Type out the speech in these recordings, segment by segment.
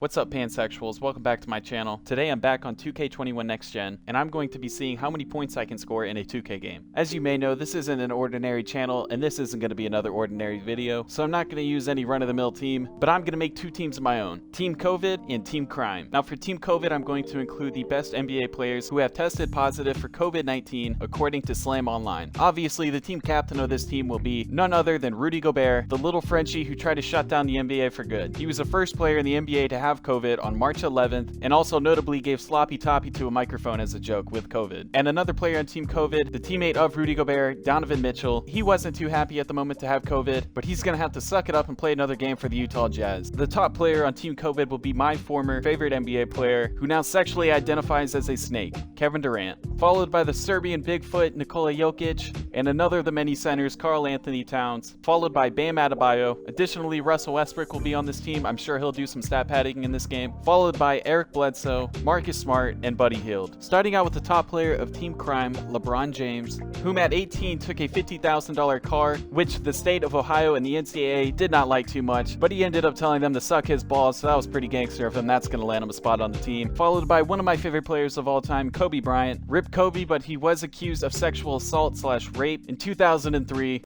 What's up, pansexuals? Welcome back to my channel. Today I'm back on 2K21 Next Gen, and I'm going to be seeing how many points I can score in a 2K game. As you may know, this isn't an ordinary channel, and this isn't going to be another ordinary video, so I'm not going to use any run-of-the-mill team, but I'm going to make two teams of my own, Team COVID and Team Crime. Now for Team COVID, I'm going to include the best NBA players who have tested positive for COVID-19 according to Slam Online. Obviously, the team captain of this team will be none other than Rudy Gobert, the little Frenchie who tried to shut down the NBA for good. He was the first player in the NBA to have COVID on March 11th, and also notably gave Sloppy Toppy to a microphone as a joke with COVID. And another player on Team COVID, the teammate of Rudy Gobert, Donovan Mitchell, he wasn't too happy at the moment to have COVID, but he's gonna have to suck it up and play another game for the Utah Jazz. The top player on Team COVID will be my former favorite NBA player, who now sexually identifies as a snake, Kevin Durant, followed by the Serbian Bigfoot, Nikola Jokic, and another of the many centers, Karl Anthony Towns, followed by Bam Adebayo. Additionally, Russell Westbrook will be on this team. I'm sure he'll do some stat padding in this game, followed by Eric Bledsoe, Marcus Smart, and Buddy Hield. Starting out with the top player of Team Crime, LeBron James, whom at 18 took a $50,000 car, which the state of Ohio and the NCAA did not like too much, but he ended up telling them to suck his balls, so that was pretty gangster of him. That's going to land him a spot on the team. Followed by one of my favorite players of all time, Kobe Bryant. Rip Kobe, but he was accused of sexual assault/rape in 2003.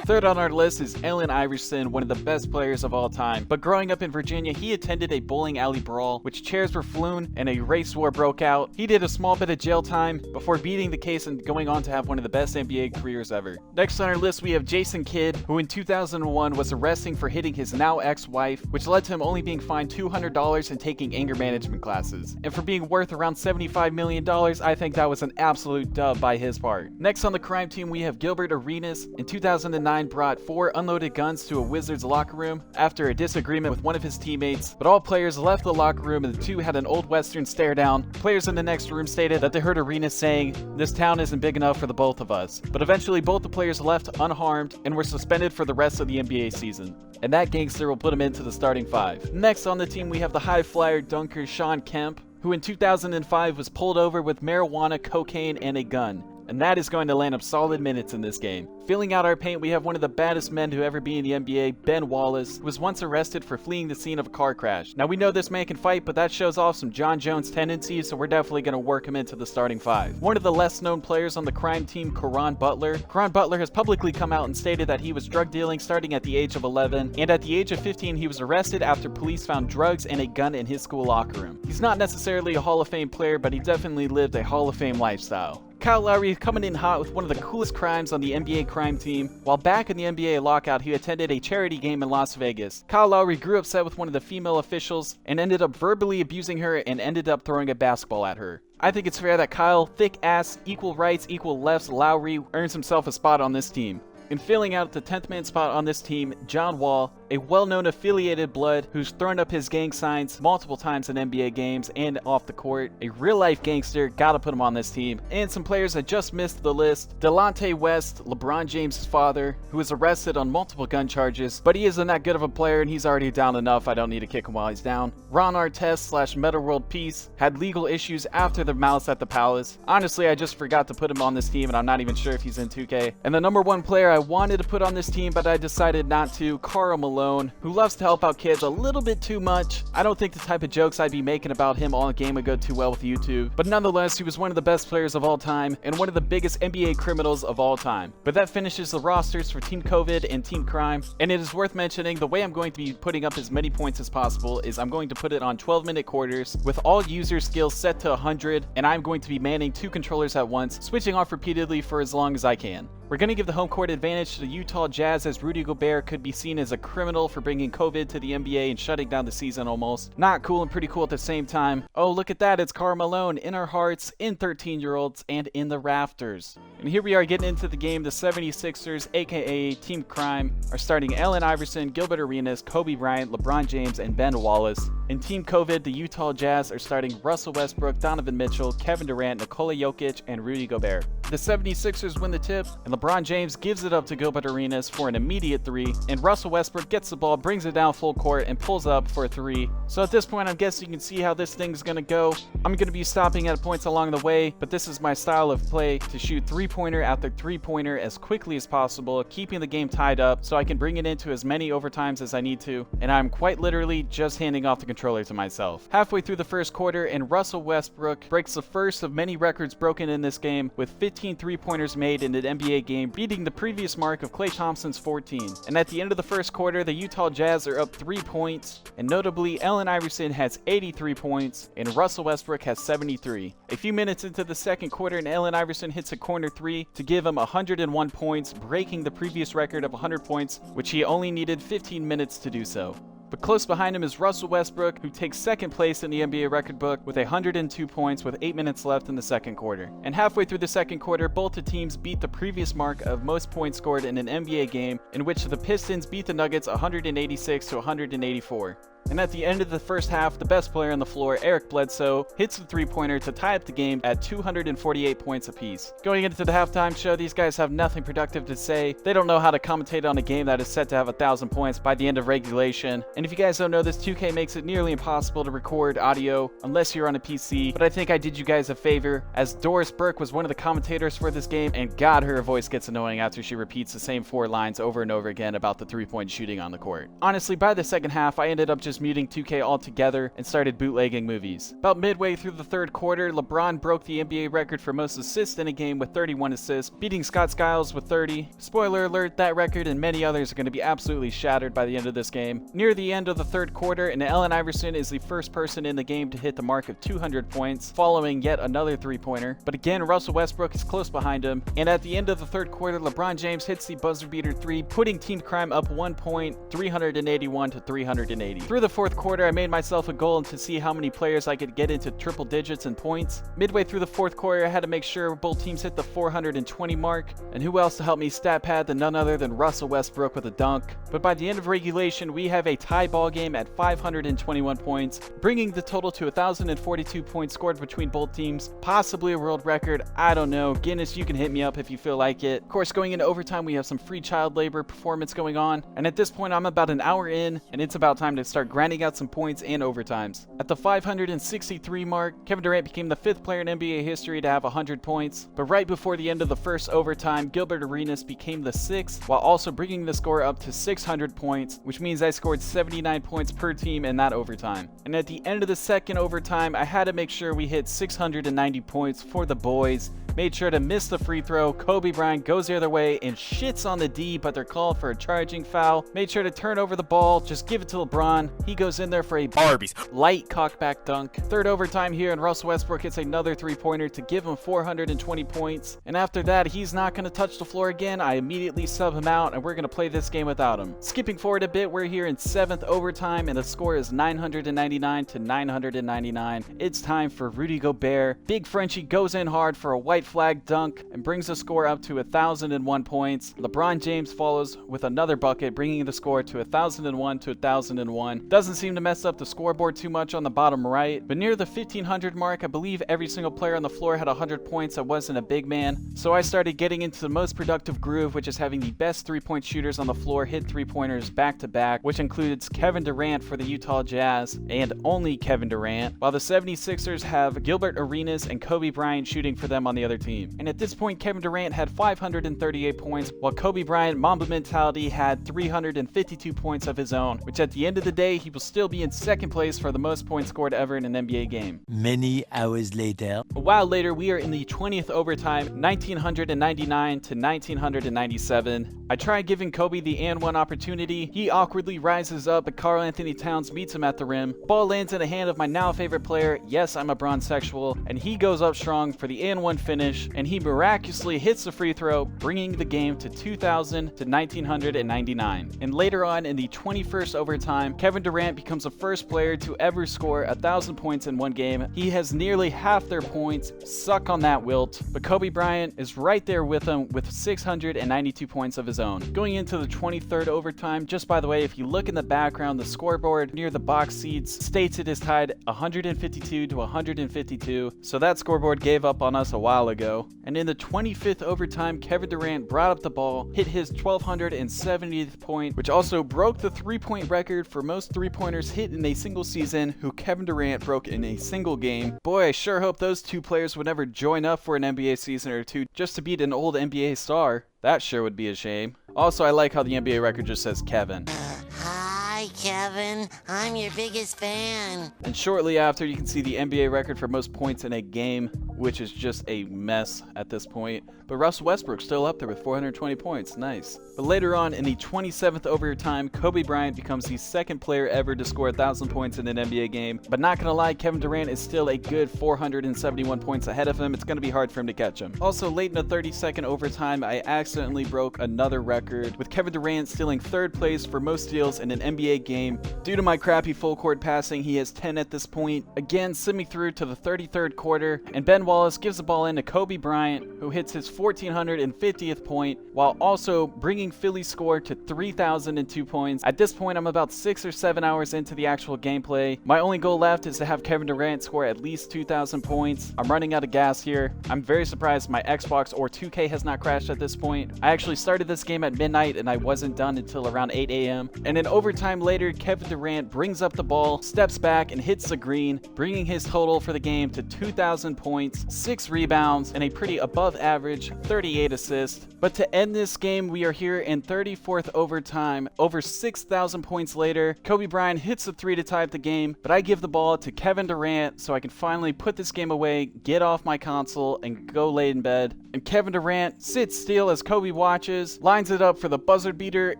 Third on our list is Allen Iverson, one of the best players of all time. But growing up in Virginia, he attended a bowling alley brawl, which chairs were flown and a race war broke out. He did a small bit of jail time before beating the case and going on to have one of the best NBA careers ever. Next on our list, we have Jason Kidd, who in 2001 was arresting for hitting his now ex-wife, which led to him only being fined $200 and taking anger management classes. And for being worth around $75 million, I think that was an absolute dub by his part. Next on the crime team, we have Gilbert Arenas. In 2009, brought 4 unloaded guns to a Wizards locker room after a disagreement with one of his teammates, but all players left the locker room and the two had an old western stare down. Players in the next room stated that they heard Arenas saying, "This town isn't big enough for the both of us." But eventually both the players left unharmed and were suspended for the rest of the NBA season. And that gangster will put him into the starting 5. Next on the team, we have the high flyer dunker Sean Kemp, who in 2005 was pulled over with marijuana, cocaine, and a gun. And that is going to land up solid minutes in this game. Filling out our paint, we have one of the baddest men to ever be in the NBA, Ben Wallace, who was once arrested for fleeing the scene of a car crash. Now we know this man can fight, but that shows off some John Jones tendencies, so we're definitely going to work him into the starting 5. One of the less known players on the crime team, Butler. Butler has publicly come out and stated that he was drug dealing starting at the age of 11, and at the age of 15 he was arrested after police found drugs and a gun in his school locker room. He's not necessarily a Hall of Fame player, but he definitely lived a Hall of Fame lifestyle. Kyle Lowry coming in hot with one of the coolest crimes on the NBA crime team. While back in the NBA lockout, he attended a charity game in Las Vegas. Kyle Lowry grew upset with one of the female officials and ended up verbally abusing her and ended up throwing a basketball at her. I think it's fair that Kyle, thick ass, equal rights, equal lefts, Lowry earns himself a spot on this team. And filling out the 10th man spot on this team, John Wall, a well-known affiliated blood who's thrown up his gang signs multiple times in NBA games and off the court. A real-life gangster, gotta put him on this team. And some players that just missed the list, Delonte West, LeBron James' father, who was arrested on multiple gun charges, but he isn't that good of a player and he's already down enough, I don't need to kick him while he's down. Ron Artest / Meta World Peace had legal issues after the mouse at the Palace. Honestly, I just forgot to put him on this team and I'm not even sure if he's in 2K. And the number 1 player I wanted to put on this team, but I decided not to, Karl Malone, who loves to help out kids a little bit too much. I don't think the type of jokes I'd be making about him all game would go too well with YouTube, but nonetheless, he was one of the best players of all time and one of the biggest NBA criminals of all time. But that finishes the rosters for Team COVID and Team Crime, and it is worth mentioning the way I'm going to be putting up as many points as possible is I'm going to put it on 12-minute quarters with all user skills set to 100, and I'm going to be manning 2 controllers at once, switching off repeatedly for as long as I can. We're going to give the home court advantage to the Utah Jazz, as Rudy Gobert could be seen as a criminal for bringing COVID to the NBA and shutting down the season almost. Not cool and pretty cool at the same time. Oh, look at that, it's Karl Malone in our hearts, in 13-year-olds, and in the rafters. And here we are getting into the game. The 76ers, aka Team Crime, are starting Allen Iverson, Gilbert Arenas, Kobe Bryant, LeBron James, and Ben Wallace. In Team COVID, the Utah Jazz are starting Russell Westbrook, Donovan Mitchell, Kevin Durant, Nikola Jokic, and Rudy Gobert. The 76ers win the tip, and LeBron James gives it up to Gilbert Arenas for an immediate 3, and Russell Westbrook gets the ball, brings it down full court, and pulls up for a 3. So at this point, I'm guessing you can see how this thing's gonna go. I'm gonna be stopping at points along the way, but this is my style of play, to shoot 3 three-pointer after three-pointer as quickly as possible, keeping the game tied up so I can bring it into as many overtimes as I need to, and I'm quite literally just handing off the controller to myself. Halfway through the first quarter, and Russell Westbrook breaks the first of many records broken in this game with 15 three-pointers made in an NBA game, beating the previous mark of Klay Thompson's 14. And at the end of the first quarter, the Utah Jazz are up 3 points, and notably, Allen Iverson has 83 points, and Russell Westbrook has 73. A few minutes into the second quarter, and Allen Iverson hits a corner three to give him 101 points, breaking the previous record of 100 points, which he only needed 15 minutes to do so. But close behind him is Russell Westbrook, who takes second place in the NBA record book with 102 points with 8 minutes left in the second quarter. And halfway through the second quarter, both the teams beat the previous mark of most points scored in an NBA game, in which the Pistons beat the Nuggets 186 to 184. And at the end of the first half, the best player on the floor, Eric Bledsoe, hits the three-pointer to tie up the game at 248 points apiece. Going into the halftime show, these guys have nothing productive to say. They don't know how to commentate on a game that is set to have 1,000 points by the end of regulation. And if you guys don't know this, 2K makes it nearly impossible to record audio unless you're on a PC. But I think I did you guys a favor, as Doris Burke was one of the commentators for this game, and God, her voice gets annoying after she repeats the same 4 lines over and over again about the three-point shooting on the court. Honestly, by the second half, I ended up just muting 2K altogether and started bootlegging movies. About midway through the third quarter, LeBron broke the NBA record for most assists in a game with 31 assists, beating Scott Skiles with 30. Spoiler alert, that record and many others are going to be absolutely shattered by the end of this game. Near the end of the third quarter, and Allen Iverson is the first person in the game to hit the mark of 200 points, following yet another three-pointer. But again, Russell Westbrook is close behind him, and at the end of the third quarter, LeBron James hits the buzzer beater three, putting Team Crime up 1 point, 381 to 380. Through the fourth quarter, I made myself a goal to see how many players I could get into triple digits in points. Midway through the fourth quarter, I had to make sure both teams hit the 420 mark, and who else to help me stat pad than none other than Russell Westbrook with a dunk. But by the end of regulation, we have a tie ball game at 521 points, bringing the total to 1,042 points scored between both teams, possibly a world record. I don't know. Guinness, you can hit me up if you feel like it. Of course, going into overtime, we have some free child labor performance going on, and at this point, I'm about an hour in, and it's about time to start grinding out some points and overtimes. At the 563 mark, Kevin Durant became the 5th player in NBA history to have 100 points, but right before the end of the first overtime, Gilbert Arenas became the 6th, while also bringing the score up to 600 points, which means I scored 79 points per team in that overtime. And at the end of the second overtime, I had to make sure we hit 690 points for the boys. Made sure to miss the free throw. Kobe Bryant goes the other way and shits on the D, but they're called for a charging foul. Made sure to turn over the ball, just give it to LeBron. He goes in there for a Barbies light cockback dunk. Third overtime here, and Russell Westbrook hits another three-pointer to give him 420 points. And after that, he's not going to touch the floor again. I immediately sub him out, and we're going to play this game without him. Skipping forward a bit, we're here in 7th overtime, and the score is 999 to 999. It's time for Rudy Gobert. Big Frenchie goes in hard for a white flag dunk and brings the score up to 1,001 points. LeBron James follows with another bucket, bringing the score to 1,001 to 1,001. Doesn't seem to mess up the scoreboard too much on the bottom right, but near the 1,500 mark, I believe every single player on the floor had 100 points that wasn't a big man. So I started getting into the most productive groove, which is having the best three-point shooters on the floor hit three-pointers back-to-back, which includes Kevin Durant for the Utah Jazz, and only Kevin Durant, while the 76ers have Gilbert Arenas and Kobe Bryant shooting for them on the other team. And at this point, Kevin Durant had 538 points, while Kobe Bryant, Mamba Mentality, had 352 points of his own, which at the end of the day, he will still be in second place for the most points scored ever in an NBA game. Many hours later. A while later, we are in the 20th overtime, 1,999 to 1,997. I try giving Kobe the and one opportunity. He awkwardly rises up, but Karl Anthony Towns meets him at the rim. Ball lands in the hand of my now favorite player. Yes, I'm a bronzexual, and he goes up strong for the and one finish, and he miraculously hits the free throw, bringing the game to 2,000 to 1,999. And later on in the 21st overtime, Kevin Durant becomes the first player to ever score 1,000 points in one game. He has nearly half their points. Suck on that, Wilt. But Kobe Bryant is right there with him with 692 points of his own. Going into the 23rd overtime, just by the way, if you look in the background, the scoreboard near the box seats states it is tied 152 to 152. So that scoreboard gave up on us a while while ago. And in the 25th overtime, Kevin Durant brought up the ball, hit his 1270th point, which also broke the three-point record for most three-pointers hit in a single season, who Kevin Durant broke in a single game. Boy, I sure hope those two players would never join up for an NBA season or two just to beat an old NBA star. That sure would be a shame. Also, I like how the NBA record just says Kevin. Hi, Kevin. I'm your biggest fan. And shortly after, you can see the NBA record for most points in a game, which is just a mess at this point. But Russell Westbrook's still up there with 420 points. Nice. But later on, in the 27th overtime, Kobe Bryant becomes the second player ever to score 1,000 points in an NBA game. But not gonna lie, Kevin Durant is still a good 471 points ahead of him. It's gonna be hard for him to catch him. Also, late in the 32nd overtime, I accidentally broke another record, with Kevin Durant stealing third place for most steals in an NBA game. Due to my crappy full court passing, he has 10 at this point. Again, send me through to the 33rd quarter, and Ben Wallace gives the ball in to Kobe Bryant, who hits his 1450th point, while also bringing Philly's score to 3,002 points. At this point, I'm about 6 or 7 hours into the actual gameplay. My only goal left is to have Kevin Durant score at least 2,000 points. I'm running out of gas here. I'm very surprised my Xbox or 2K has not crashed at this point. I actually started this game at midnight and I wasn't done until around 8 a.m. And in overtime later, Kevin Durant brings up the ball, steps back, and hits the green, bringing his total for the game to 2,000 points, 6 rebounds, and a pretty above average 38 assists. But to end this game, we are here in 34th overtime. Over 6,000 points later, Kobe Bryant hits a 3 to tie up the game, but I give the ball to Kevin Durant so I can finally put this game away, get off my console, and go lay in bed. And Kevin Durant sits still as Kobe watches, lines it up for the buzzer beater,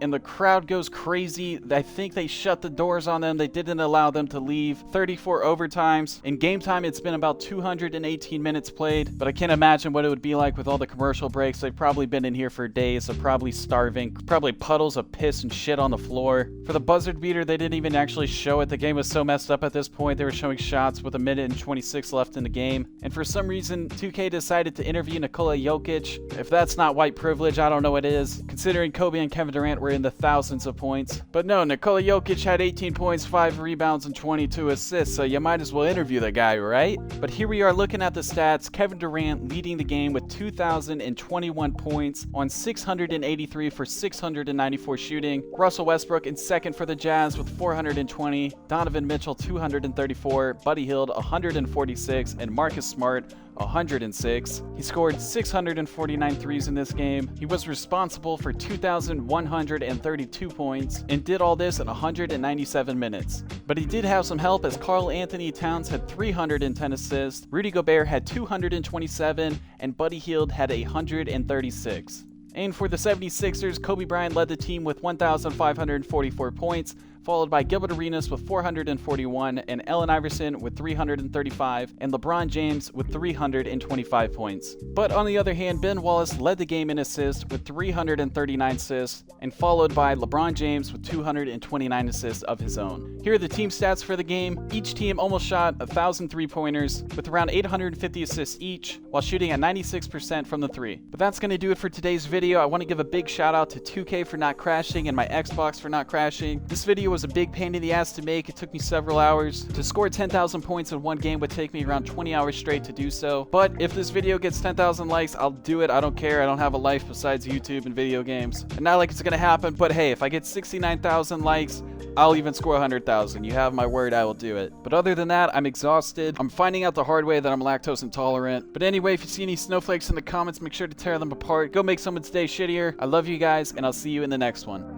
and the crowd goes crazy. I think they shut the doors on them. They didn't allow them to leave. 34 overtimes. In game time, it's been about 218 minutes played, but I can't imagine what it would be like with all the commercial breaks. They've probably been in here for days. They're probably starving. Probably puddles of piss and shit on the floor. For the buzzer beater, they didn't even actually show it. The game was so messed up at this point. They were showing shots with 1:26 left in the game. And for some reason, 2K decided to interview Nikola Jokic. If that's not white privilege, I don't know what is, considering Kobe and Kevin Durant were in the thousands of points. But no, Nikola Jokic had 18 points, 5 rebounds, and 22 assists, so you might as well interview the guy, right? But here we are looking at the stats. Kevin Durant leading the game with 2,021 points on 683 for 694 shooting. Russell Westbrook in second for the Jazz with 420. Donovan Mitchell 234. Buddy Hield 146. And Marcus Smart 106. He scored 649 threes in this game. He was responsible for 2,132 points and did all this in 197 minutes. But he did have some help, as Karl Anthony Towns had 310 assists, Rudy Gobert had 227, and Buddy Hield had 136. And for the 76ers, Kobe Bryant led the team with 1,544 points, followed by Gilbert Arenas with 441, and Allen Iverson with 335, and LeBron James with 325 points. But on the other hand, Ben Wallace led the game in assists with 339 assists, and followed by LeBron James with 229 assists of his own. Here are the team stats for the game. Each team almost shot 1,000 three-pointers, with around 850 assists each, while shooting at 96% from the three. But that's going to do it for today's video. I want to give a big shout out to 2K for not crashing and my Xbox for not crashing. This video was a big pain in the ass to make. It took me several hours. To score 10,000 points in one game would take me around 20 hours straight to do so. But if this video gets 10,000 likes, I'll do it. I don't care. I don't have a life besides YouTube and video games. And not like it's gonna happen, but hey, if I get 69,000 likes, I'll even score 100,000. You have my word, I will do it. But other than that, I'm exhausted. I'm finding out the hard way that I'm lactose intolerant. But anyway, if you see any snowflakes in the comments, make sure to tear them apart. Go make someone's day shittier. I love you guys, and I'll see you in the next one.